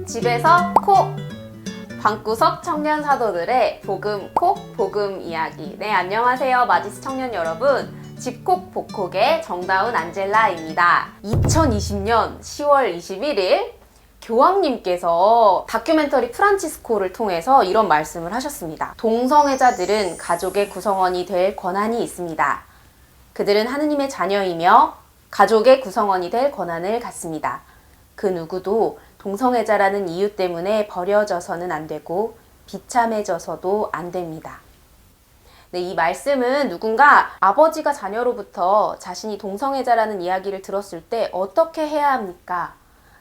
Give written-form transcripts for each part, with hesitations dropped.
집에서 콕! 방구석 청년 사도들의 복음콕 복음 이야기. 네, 안녕하세요 마지스 청년 여러분. 집콕 복콕의 정다운 안젤라입니다. 2020년 10월 21일 교황님께서 다큐멘터리 프란치스코를 통해서 이런 말씀을 하셨습니다. 동성애자들은 가족의 구성원이 될 권한이 있습니다. 그들은 하느님의 자녀이며 가족의 구성원이 될 권한을 갖습니다. 그 누구도 동성애자라는 이유 때문에 버려져서는 안 되고 비참해져서도 안 됩니다. 네, 이 말씀은 누군가 아버지가 자녀로부터 자신이 동성애자라는 이야기를 들었을 때 어떻게 해야 합니까?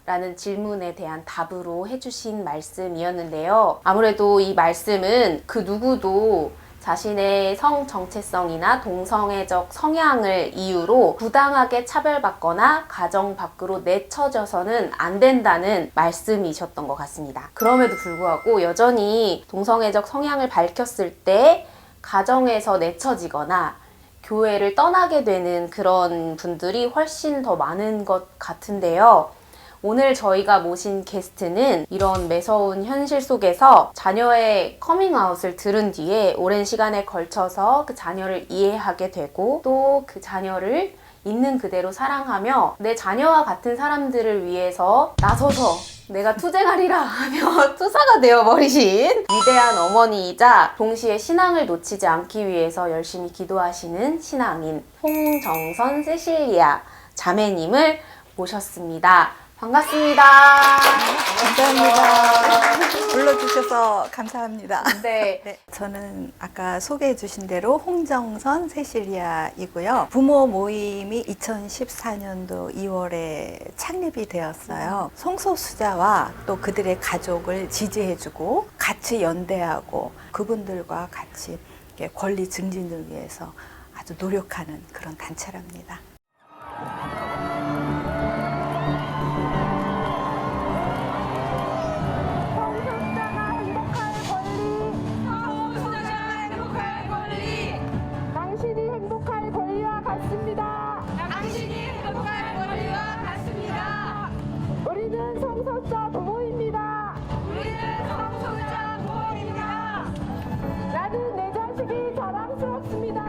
라는 질문에 대한 답으로 해주신 말씀이었는데요. 아무래도 이 말씀은 그 누구도 자신의 성 정체성이나 동성애적 성향을 이유로 부당하게 차별받거나 가정 밖으로 내쳐져서는 안 된다는 말씀이셨던 것 같습니다. 그럼에도 불구하고 여전히 동성애적 성향을 밝혔을 때 가정에서 내쳐지거나 교회를 떠나게 되는 그런 분들이 훨씬 더 많은 것 같은데요. 오늘 저희가 모신 게스트는 이런 매서운 현실 속에서 자녀의 커밍아웃을 들은 뒤에 오랜 시간에 걸쳐서 그 자녀를 이해하게 되고 또 그 자녀를 있는 그대로 사랑하며 내 자녀와 같은 사람들을 위해서 나서서 내가 투쟁하리라 하며 투사가 되어버리신 위대한 어머니이자 동시에 신앙을 놓치지 않기 위해서 열심히 기도하시는 신앙인 홍정선 세실리아 자매님을 모셨습니다. 반갑습니다. 감사합니다. 불러주셔서 감사합니다. 네. 네, 저는 아까 소개해 주신 대로 홍정선 세실리아이고요. 부모 모임이 2014년도 2월에 창립이 되었어요. 성소수자와 또 그들의 가족을 지지해주고 같이 연대하고 그분들과 같이 권리 증진을 위해서 아주 노력하는 그런 단체랍니다. 우리는 성소수자 부모입니다. 나는 내 자식이 자랑스럽습니다.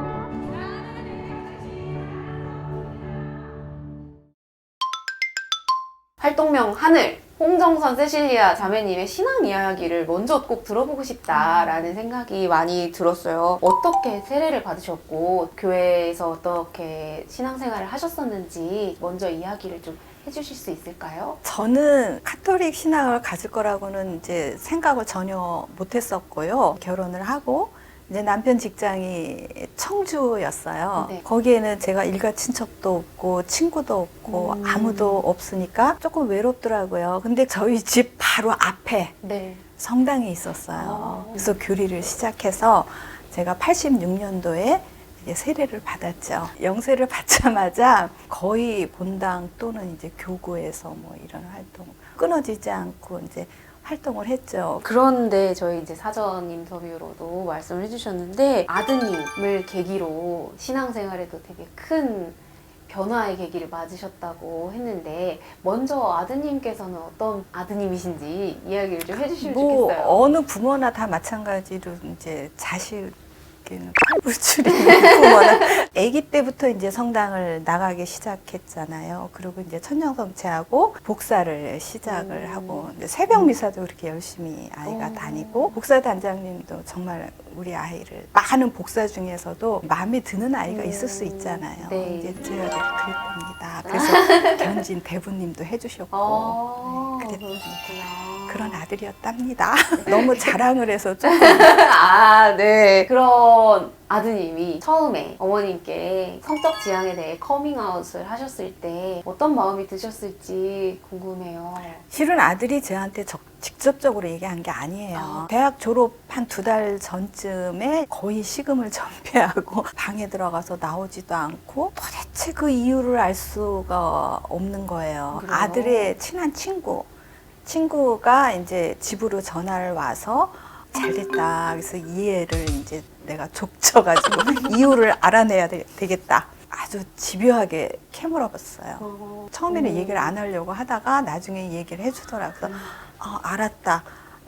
활동명 하늘 홍정선 세실리아 자매님의 신앙 이야기를 먼저 꼭 들어보고 싶다라는 생각이 많이 들었어요. 어떻게 세례를 받으셨고 교회에서 어떻게 신앙생활을 하셨었는지 먼저 이야기를 좀 해주실 수 있을까요? 저는 카톨릭 신앙을 가질 거라고는 이제 생각을 전혀 못했었고요. 결혼을 하고 이제 남편 직장이 청주였어요. 네. 거기에는 제가 일가 친척도 없고 친구도 없고 아무도 없으니까 조금 외롭더라고요. 근데 저희 집 바로 앞에 네. 성당이 있었어요. 그래서 교리를 시작해서 제가 86년도에 이제 세례를 받았죠. 영세를 받자마자 거의 본당 또는 이제 교구에서 뭐 이런 활동 끊어지지 않고 이제 활동을 했죠. 그런데 저희 이제 사전 인터뷰로도 말씀을 해주셨는데 아드님을 계기로 신앙생활에도 되게 큰 변화의 계기를 맞으셨다고 했는데 먼저 아드님께서는 어떤 아드님이신지 이야기를 좀 해주시면 좋겠어요. 어느 부모나 다 마찬가지로 이제 자식에는 팔불출이 부모는 아기 때부터 이제 성당을 나가기 시작했잖아요. 그리고 이제 천년성체하고 복사를 시작을 하고 이제 새벽 미사도 그렇게 열심히 아이가 다니고 복사 단장님도 정말 우리 아이를 많은 복사 중에서도 마음에 드는 아이가 있을 수 있잖아요. 네. 이제 제가 그랬답니다. 그래서 견진 대부님도 해주셨고 네, 그러셨구나. 그런 아들이었답니다. 너무 자랑을 해서 좀 아, 네. 그런 아드님이 처음에 어머님께 성적 지향에 대해 커밍아웃을 하셨을 때 어떤 마음이 드셨을지 궁금해요. 실은 아들이 저한테 직접적으로 얘기한 게 아니에요. 대학 졸업 한 2달 전쯤에 거의 식음을 전폐하고 방에 들어가서 나오지도 않고 도대체 그 이유를 알 수가 없는 거예요. 그래요? 아들의 친한 친구가 이제 집으로 전화를 와서 잘 됐다. 그래서 이해를 이제 내가 족쳐가지고 이유를 알아내야 되겠다. 아주 집요하게 캐물어봤어요. 처음에는 얘기를 안 하려고 하다가 나중에 얘기를 해주더라고요. 알았다.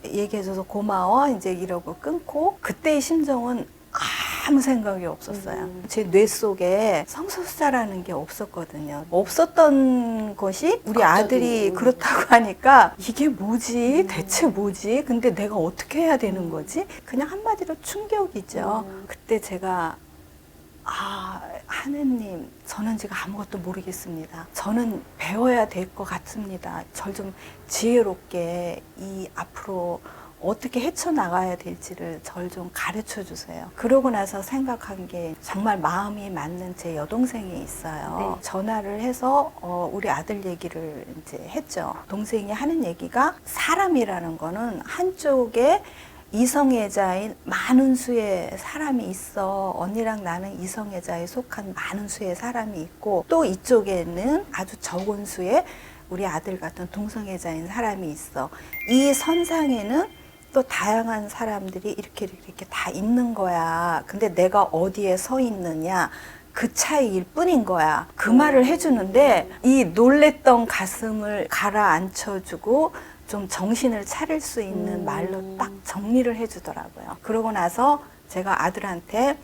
얘기해줘서 고마워. 이제 이러고 끊고 그때의 심정은 아무 생각이 없었어요. 제 뇌 속에 성소수자라는 게 없었거든요. 없었던 것이 우리 아들이 그렇다고 하니까 이게 뭐지? 대체 뭐지? 근데 내가 어떻게 해야 되는 거지? 그냥 한마디로 충격이죠. 그때 제가 하느님, 저는 지금 아무것도 모르겠습니다. 저는 배워야 될 것 같습니다. 절 좀 지혜롭게 이 앞으로 어떻게 헤쳐나가야 될지를 절 좀 가르쳐 주세요. 그러고 나서 생각한 게 정말 마음이 맞는 제 여동생이 있어요. 네. 전화를 해서 우리 아들 얘기를 이제 했죠. 동생이 하는 얘기가 사람이라는 거는 한쪽에 이성애자인 많은 수의 사람이 있어. 언니랑 나는 이성애자에 속한 많은 수의 사람이 있고 또 이쪽에는 아주 적은 수의 우리 아들 같은 동성애자인 사람이 있어. 이 선상에는 또 다양한 사람들이 이렇게 다 있는 거야. 근데 내가 어디에 서 있느냐 그 차이일 뿐인 거야. 그 말을 해주는데 이 놀랬던 가슴을 가라앉혀주고 좀 정신을 차릴 수 있는 말로 딱 정리를 해주더라고요. 그러고 나서 제가 아들한테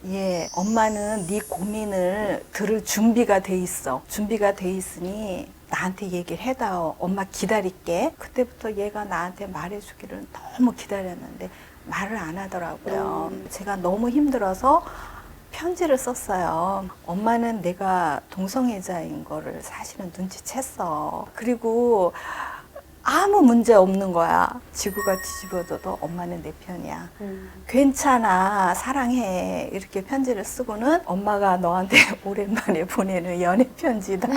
엄마는 네 고민을 들을 준비가 돼 있어. 준비가 돼 있으니 나한테 얘기를 해다오. 엄마 기다릴게. 그때부터 얘가 나한테 말해주기를 너무 기다렸는데 말을 안 하더라고요. 제가 너무 힘들어서 편지를 썼어요. 엄마는 내가 동성애자인 거를 사실은 눈치챘어. 그리고 아무 문제 없는 거야. 지구가 뒤집어져도 엄마는 내 편이야. 괜찮아. 사랑해. 이렇게 편지를 쓰고는 엄마가 너한테 오랜만에 보내는 연애 편지다.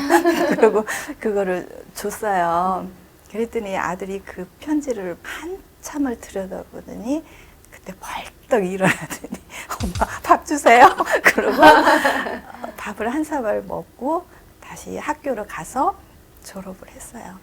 그리고 그거를 줬어요. 그랬더니 아들이 그 편지를 한참을 들여다보더니 그때 벌떡 일어나더니 엄마 밥 주세요. 그러고 밥을 한 사발 먹고 다시 학교로 가서 졸업을 했어요.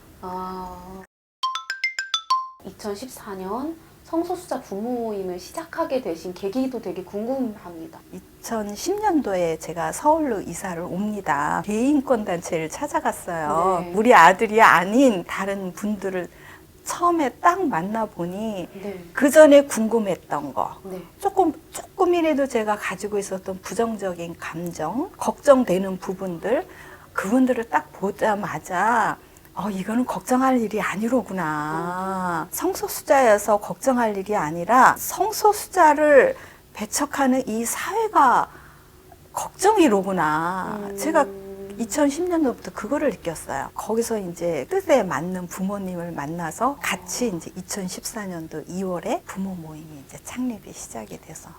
2014년 성소수자 부모 모임을 시작하게 되신 계기도 되게 궁금합니다. 2010년도에 제가 서울로 이사를 옵니다. 개인권단체를 찾아갔어요. 네. 우리 아들이 아닌 다른 분들을 처음에 딱 만나보니 네. 그 전에 궁금했던 거 네. 조금이라도 제가 가지고 있었던 부정적인 감정, 걱정되는 부분들 그분들을 딱 보자마자 이거는 걱정할 일이 아니로구나. 성소수자여서 걱정할 일이 아니라 성소수자를 배척하는 이 사회가 걱정이로구나. 제가 2010년도부터 그거를 느꼈어요. 거기서 이제 뜻에 맞는 부모님을 만나서 같이 이제 2014년도 2월에 부모 모임이 이제 창립이 시작이 돼서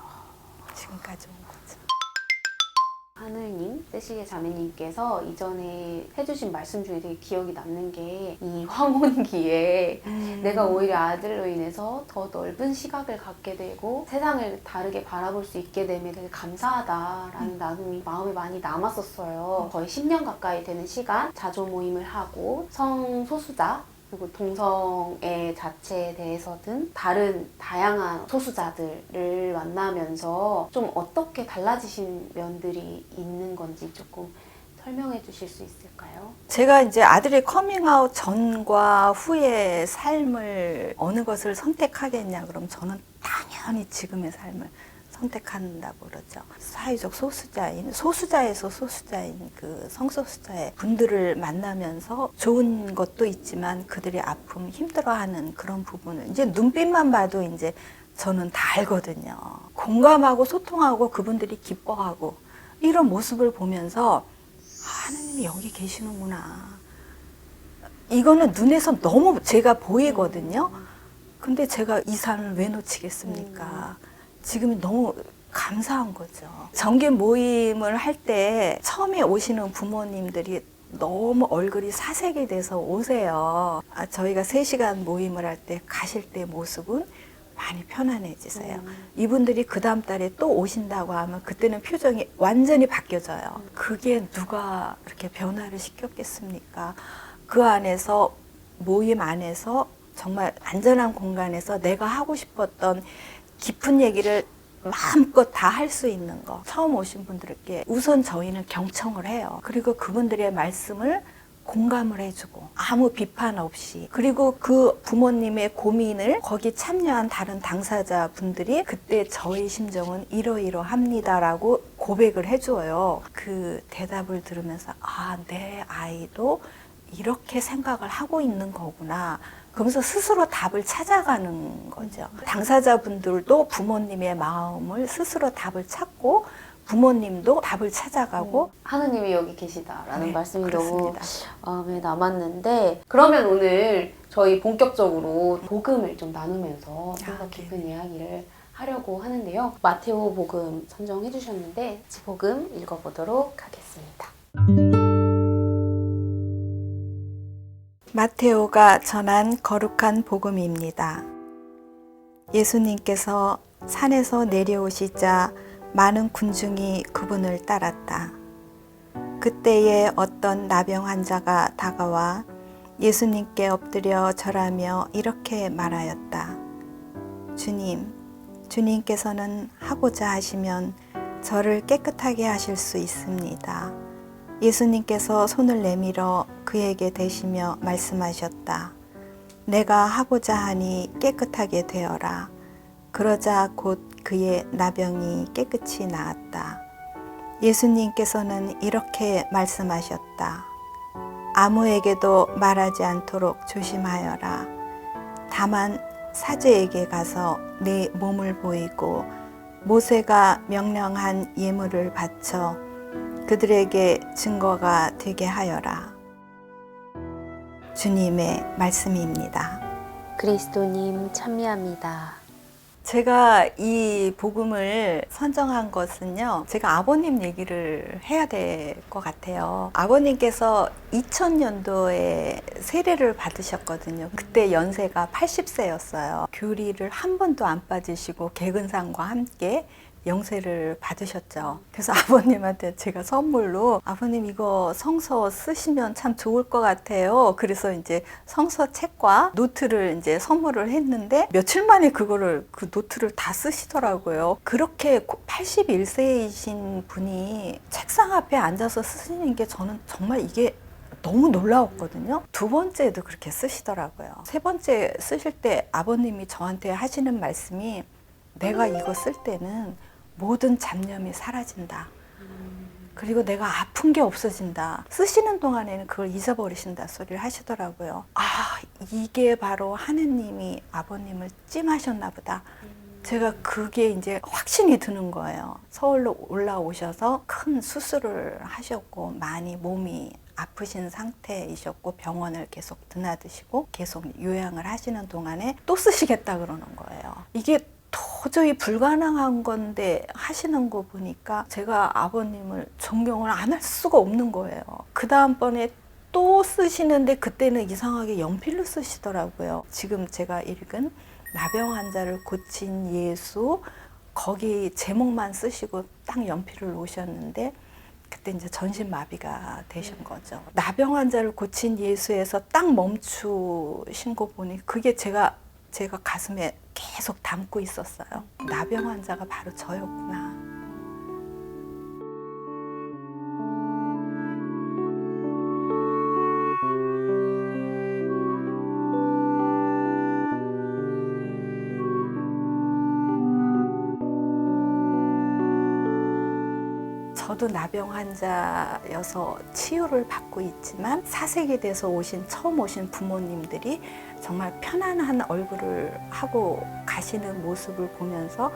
지금까지 온 거죠. 하늘님, 뜨시게 자매님께서 이전에 해주신 말씀 중에 되게 기억이 남는 게 이 황혼기에 내가 오히려 아들로 인해서 더 넓은 시각을 갖게 되고 세상을 다르게 바라볼 수 있게 됨에 되게 감사하다라는 마음이 많이 남았었어요. 거의 10년 가까이 되는 시간 자조 모임을 하고 성소수자 그리고 동성애 자체에 대해서든 다른 다양한 소수자들을 만나면서 좀 어떻게 달라지신 면들이 있는 건지 조금 설명해 주실 수 있을까요? 제가 이제 아들의 커밍아웃 전과 후의 삶을 어느 것을 선택하겠냐 그럼 저는 당연히 지금의 삶을 선택한다고 그러죠. 사회적 소수자에서 소수자인 그 성소수자의 분들을 만나면서 좋은 것도 있지만 그들의 아픔, 힘들어하는 그런 부분을 이제 눈빛만 봐도 이제 저는 다 알거든요. 공감하고 소통하고 그분들이 기뻐하고 이런 모습을 보면서 하나님이 여기 계시는구나. 이거는 눈에서 너무 제가 보이거든요. 근데 제가 이 삶을 왜 놓치겠습니까? 지금 너무 감사한 거죠. 정기 모임을 할 때 처음에 오시는 부모님들이 너무 얼굴이 사색이 돼서 오세요. 저희가 3시간 모임을 할 때 가실 때 모습은 많이 편안해지세요. 이분들이 그 다음 달에 또 오신다고 하면 그때는 표정이 완전히 바뀌어져요. 그게 누가 그렇게 변화를 시켰겠습니까? 그 안에서 모임 안에서 정말 안전한 공간에서 내가 하고 싶었던 깊은 얘기를 마음껏 다 할 수 있는 거. 처음 오신 분들께 우선 저희는 경청을 해요. 그리고 그분들의 말씀을 공감을 해주고 아무 비판 없이, 그리고 그 부모님의 고민을 거기 참여한 다른 당사자분들이 그때 저희 심정은 이러이러합니다라고 고백을 해줘요. 그 대답을 들으면서 아, 내 아이도 이렇게 생각을 하고 있는 거구나. 그러면서 스스로 답을 찾아가는 거죠. 당사자분들도 부모님의 마음을 스스로 답을 찾고 부모님도 답을 찾아가고 하느님이 여기 계시다라는 네, 말씀이 그렇습니다. 너무 마음에 남았는데, 그러면 오늘 저희 본격적으로 복음을 좀 나누면서 좀 더 네. 깊은 이야기를 하려고 하는데요. 마테오 복음 선정해 주셨는데 복음 읽어보도록 하겠습니다. 마테오가 전한 거룩한 복음입니다. 예수님께서 산에서 내려오시자 많은 군중이 그분을 따랐다. 그때에 어떤 나병 환자가 다가와 예수님께 엎드려 절하며 이렇게 말하였다. 주님, 주님께서는 하고자 하시면 저를 깨끗하게 하실 수 있습니다. 예수님께서 손을 내밀어 그에게 대시며 말씀하셨다. 내가 하고자 하니 깨끗하게 되어라. 그러자 곧 그의 나병이 깨끗이 나았다. 예수님께서는 이렇게 말씀하셨다. 아무에게도 말하지 않도록 조심하여라. 다만 사제에게 가서 네 몸을 보이고 모세가 명령한 예물을 바쳐 그들에게 증거가 되게 하여라. 주님의 말씀입니다. 그리스도님 참여합니다. 제가 이 복음을 선정한 것은요, 제가 아버님 얘기를 해야 될 것 같아요. 아버님께서 2000년도에 세례를 받으셨거든요. 그때 연세가 80세였어요. 교리를 한 번도 안 빠지시고 개근상과 함께 영세를 받으셨죠. 그래서 아버님한테 제가 선물로 아버님 이거 성서 쓰시면 참 좋을 것 같아요. 그래서 이제 성서 책과 노트를 이제 선물을 했는데 며칠 만에 그 노트를 다 쓰시더라고요. 그렇게 81세이신 분이 책상 앞에 앉아서 쓰시는 게 저는 정말 이게 너무 놀라웠거든요. 두 번째도 그렇게 쓰시더라고요. 세 번째 쓰실 때 아버님이 저한테 하시는 말씀이 내가 이거 쓸 때는 모든 잡념이 사라진다. 그리고 내가 아픈 게 없어진다. 쓰시는 동안에는 그걸 잊어버리신다 소리를 하시더라고요. 아, 이게 바로 하느님이 아버님을 찜하셨나 보다. 제가 그게 이제 확신이 드는 거예요. 서울로 올라오셔서 큰 수술을 하셨고 많이 몸이 아프신 상태이셨고 병원을 계속 드나드시고 계속 요양을 하시는 동안에 또 쓰시겠다 그러는 거예요. 이게 도저히 불가능한 건데 하시는 거 보니까 제가 아버님을 존경을 안 할 수가 없는 거예요. 그 다음번에 또 쓰시는데 그때는 이상하게 연필로 쓰시더라고요. 지금 제가 읽은 나병 환자를 고친 예수, 거기 제목만 쓰시고 딱 연필을 놓으셨는데 그때 이제 전신마비가 되신 거죠. 나병 환자를 고친 예수에서 딱 멈추신 거 보니 그게 제가 가슴에 계속 담고 있었어요. 나병 환자가 바로 저였구나. 저도 나병 환자여서 치유를 받고 있지만 사색에 오신 처음 오신 부모님들이 정말 편안한 얼굴을 하고 가시는 모습을 보면서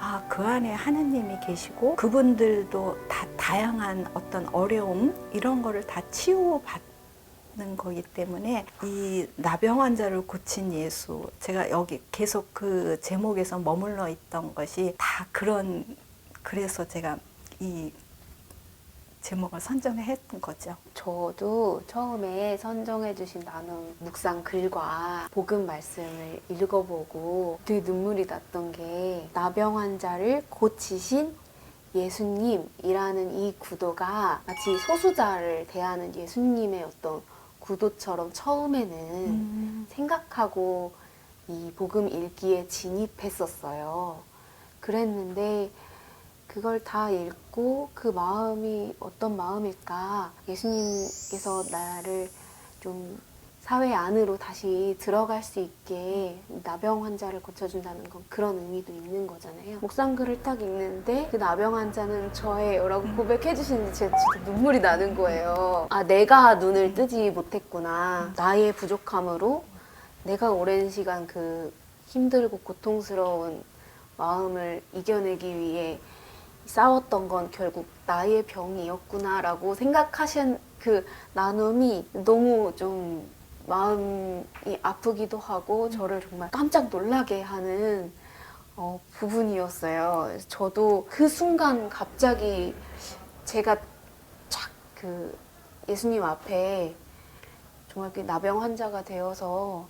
아, 그 안에 하느님이 계시고 그분들도 다 다양한 어떤 어려움 이런 거를 다 치유받는 거기 때문에 이 나병 환자를 고친 예수, 제가 여기 계속 그 제목에서 머물러 있던 것이 다 그래서 제가 이 제목을 선정했던 거죠. 저도 처음에 선정해 주신 나눔 묵상 글과 복음 말씀을 읽어보고 되게 눈물이 났던 게 나병 환자를 고치신 예수님이라는 이 구도가 마치 소수자를 대하는 예수님의 어떤 구도처럼 처음에는 생각하고 이 복음 읽기에 진입했었어요. 그랬는데 그걸 다 읽고 그 마음이 어떤 마음일까? 예수님께서 나를 좀 사회 안으로 다시 들어갈 수 있게 나병 환자를 고쳐준다는 건 그런 의미도 있는 거잖아요. 묵상글을 딱 읽는데 그 나병 환자는 저예요라고 고백해 주시는데 제가 진짜 눈물이 나는 거예요. 아, 내가 눈을 뜨지 못했구나. 나의 부족함으로 내가 오랜 시간 그 힘들고 고통스러운 마음을 이겨내기 위해 싸웠던 건 결국 나의 병이었구나라고 생각하신 그 나눔이 너무 좀 마음이 아프기도 하고 저를 정말 깜짝 놀라게 하는 부분이었어요. 그래서 저도 그 순간 갑자기 제가 착 그 예수님 앞에 정말 그 나병 환자가 되어서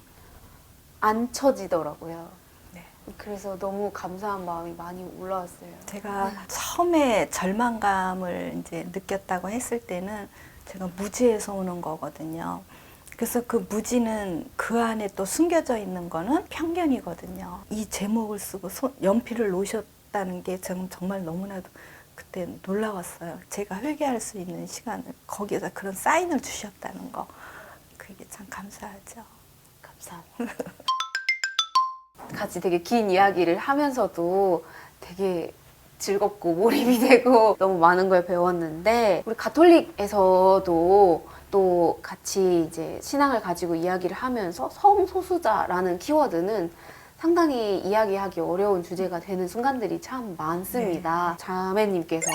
앉혀지더라고요. 네. 그래서 너무 감사한 마음이 많이 올라왔어요. 제가 처음에 절망감을 이제 느꼈다고 했을 때는 제가 무지에서 오는 거거든요. 그래서 그 무지는 그 안에 또 숨겨져 있는 거는 편견이거든요. 이 제목을 쓰고 연필을 놓으셨다는 게 저는 정말 너무나도 그때 놀라웠어요. 제가 회개할 수 있는 시간을 거기에다 그런 사인을 주셨다는 거. 그게 참 감사하죠. 감사합니다. 같이 되게 긴 이야기를 하면서도 되게 즐겁고 몰입이 되고 너무 많은 걸 배웠는데 우리 가톨릭에서도 또 같이 이제 신앙을 가지고 이야기를 하면서 성소수자라는 키워드는 상당히 이야기하기 어려운 주제가 되는 순간들이 참 많습니다. 자매님께서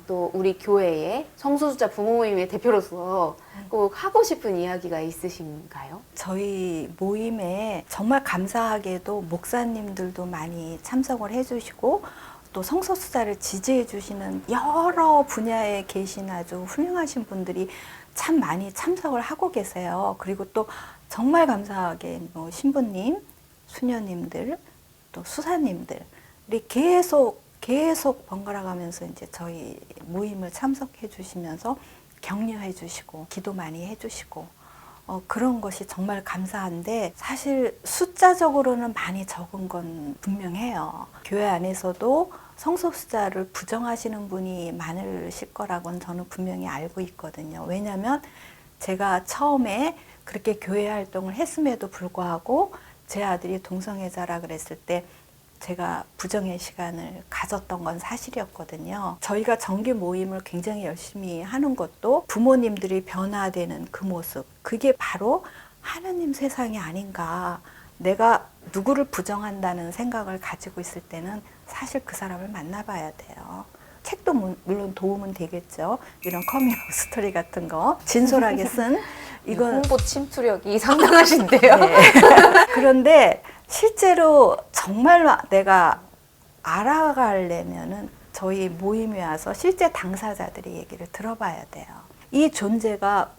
또 우리 교회의 성소수자 부모 모임의 대표로서 꼭 하고 싶은 이야기가 있으신가요? 저희 모임에 정말 감사하게도 목사님들도 많이 참석을 해주시고 또 성소수자를 지지해 주시는 여러 분야에 계신 아주 훌륭하신 분들이 참 많이 참석을 하고 계세요. 그리고 또 정말 감사하게 뭐 신부님, 수녀님들, 또 수사님들이 계속 번갈아 가면서 이제 저희 모임을 참석해 주시면서 격려해 주시고 기도 많이 해 주시고 그런 것이 정말 감사한데 사실 숫자적으로는 많이 적은 건 분명해요. 교회 안에서도 성소수자를 부정하시는 분이 많으실 거라고는 저는 분명히 알고 있거든요. 왜냐하면 제가 처음에 그렇게 교회 활동을 했음에도 불구하고 제 아들이 동성애자라 그랬을 때 제가 부정의 시간을 가졌던 건 사실이었거든요. 저희가 정기 모임을 굉장히 열심히 하는 것도 부모님들이 변화되는 그 모습, 그게 바로 하느님 세상이 아닌가. 내가 누구를 부정한다는 생각을 가지고 있을 때는 사실 그 사람을 만나봐야 돼요. 책도 물론 도움은 되겠죠. 이런 커밍아웃 스토리 같은 거 진솔하게 쓴 이건 홍보 침투력이 상당하신데요. 네. 그런데 실제로 정말 내가 알아가려면은 저희 모임에 와서 실제 당사자들의 얘기를 들어봐야 돼요. 이 존재가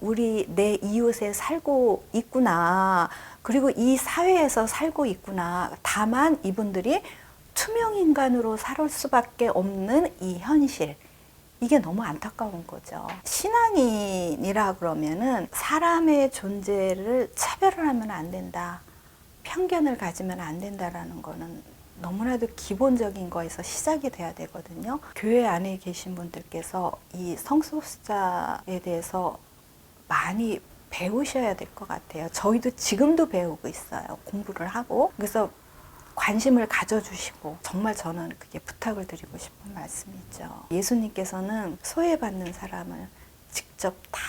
내 이웃에 살고 있구나. 그리고 이 사회에서 살고 있구나. 다만 이분들이 투명 인간으로 살 수밖에 없는 이 현실. 이게 너무 안타까운 거죠. 신앙인이라 그러면은 사람의 존재를 차별을 하면 안 된다. 편견을 가지면 안 된다라는 거는 너무나도 기본적인 거에서 시작이 돼야 되거든요. 교회 안에 계신 분들께서 이 성소수자에 대해서 많이 배우셔야 될 것 같아요. 저희도 지금도 배우고 있어요. 공부를 하고. 그래서 관심을 가져주시고 정말 저는 그게 부탁을 드리고 싶은 말씀이죠. 예수님께서는 소외받는 사람을 직접 다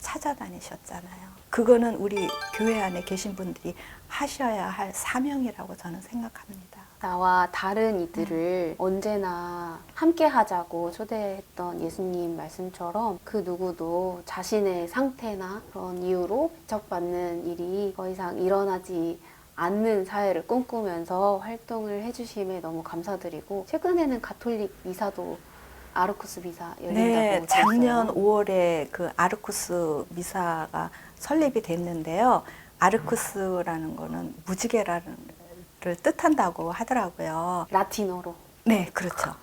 찾아다니셨잖아요. 그거는 우리 교회 안에 계신 분들이 하셔야 할 사명이라고 저는 생각합니다. 나와 다른 이들을 언제나 함께 하자고 초대했던 예수님 말씀처럼 그 누구도 자신의 상태나 그런 이유로 배척받는 일이 더 이상 일어나지 않는 사회를 꿈꾸면서 활동을 해주심에 너무 감사드리고 최근에는 가톨릭 미사도 아르쿠스 미사 열린다고 네, 작년 들었어요. 5월에 그 아르쿠스 미사가 설립이 됐는데요. 아르쿠스라는 거는 무지개를 뜻한다고 하더라고요. 라틴어로. 네, 그렇죠.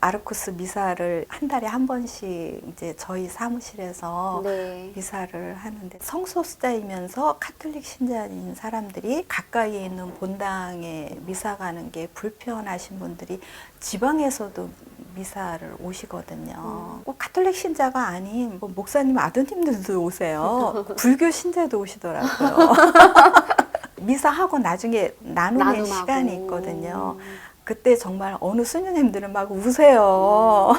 아르쿠스 미사를 한 달에 한 번씩 이제 저희 사무실에서 네. 미사를 하는데 성소수자이면서 카톨릭 신자인 사람들이 가까이에 있는 본당에 미사 가는 게 불편하신 분들이 지방에서도 미사를 오시거든요. 꼭 카톨릭 신자가 아닌 뭐 목사님 아드님들도 오세요. 불교 신자도 오시더라고요. 미사하고 나중에 나누는 나눔하고. 시간이 있거든요. 그때 정말 어느 수녀님들은 막 우세요.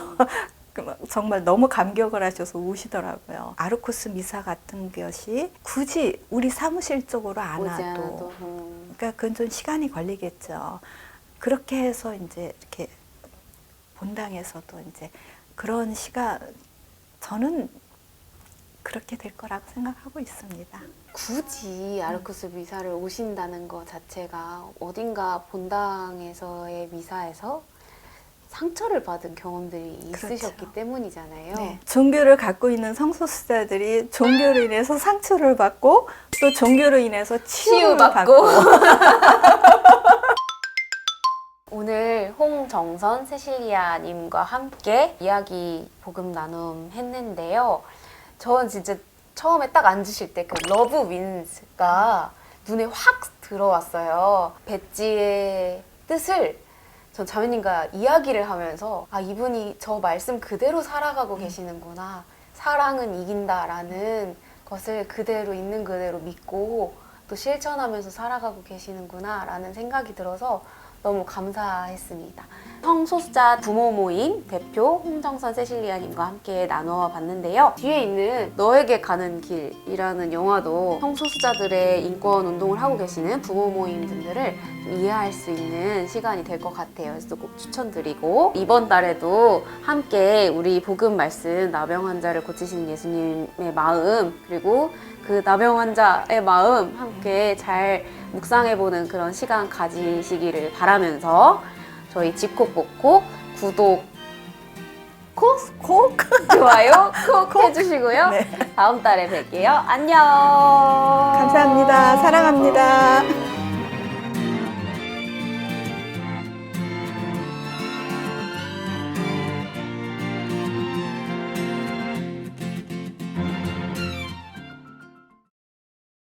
정말 너무 감격을 하셔서 우시더라고요. 아르쿠스 미사 같은 것이 굳이 우리 사무실 쪽으로 안 오지 와도, 않아도. 그러니까 그건 좀 시간이 걸리겠죠. 그렇게 해서 이제 이렇게 본당에서도 이제 그런 시간, 저는 그렇게 될 거라고 생각하고 있습니다. 굳이 아르쿠스 미사를 오신다는 것 자체가 어딘가 본당에서의 미사에서 상처를 받은 경험들이 있으셨기 그렇죠. 때문이잖아요. 네. 종교를 갖고 있는 성소수자들이 종교로 인해서 상처를 받고 또 종교로 인해서 치유를 받고. 오늘 홍정선 세실리아님과 함께 이야기 복음 나눔 했는데요. 저는 진짜 처음에 딱 앉으실 때 그 러브 윈스가 눈에 확 들어왔어요. 배지의 뜻을 전 자매님과 이야기를 하면서 아, 이분이 저 말씀 그대로 살아가고 계시는구나. 사랑은 이긴다라는 것을 그대로 있는 그대로 믿고 또 실천하면서 살아가고 계시는구나 라는 생각이 들어서 너무 감사했습니다. 성소수자 부모 모임 대표 홍정선 세실리아님과 함께 나누어 봤는데요. 뒤에 있는 너에게 가는 길이라는 영화도 성소수자들의 인권 운동을 하고 계시는 부모 모임 분들을 좀 이해할 수 있는 시간이 될 것 같아요. 그래서 꼭 추천드리고 이번 달에도 함께 우리 복음 말씀 나병 환자를 고치시는 예수님의 마음 그리고 그 나병 환자의 마음 함께 잘 묵상해보는 그런 시간 가지시기를 바라면서 저희 집콕복콕 구독 콕 좋아요 콕 해주시고요. 네. 다음 달에 뵐게요. 안녕. 감사합니다. 사랑합니다.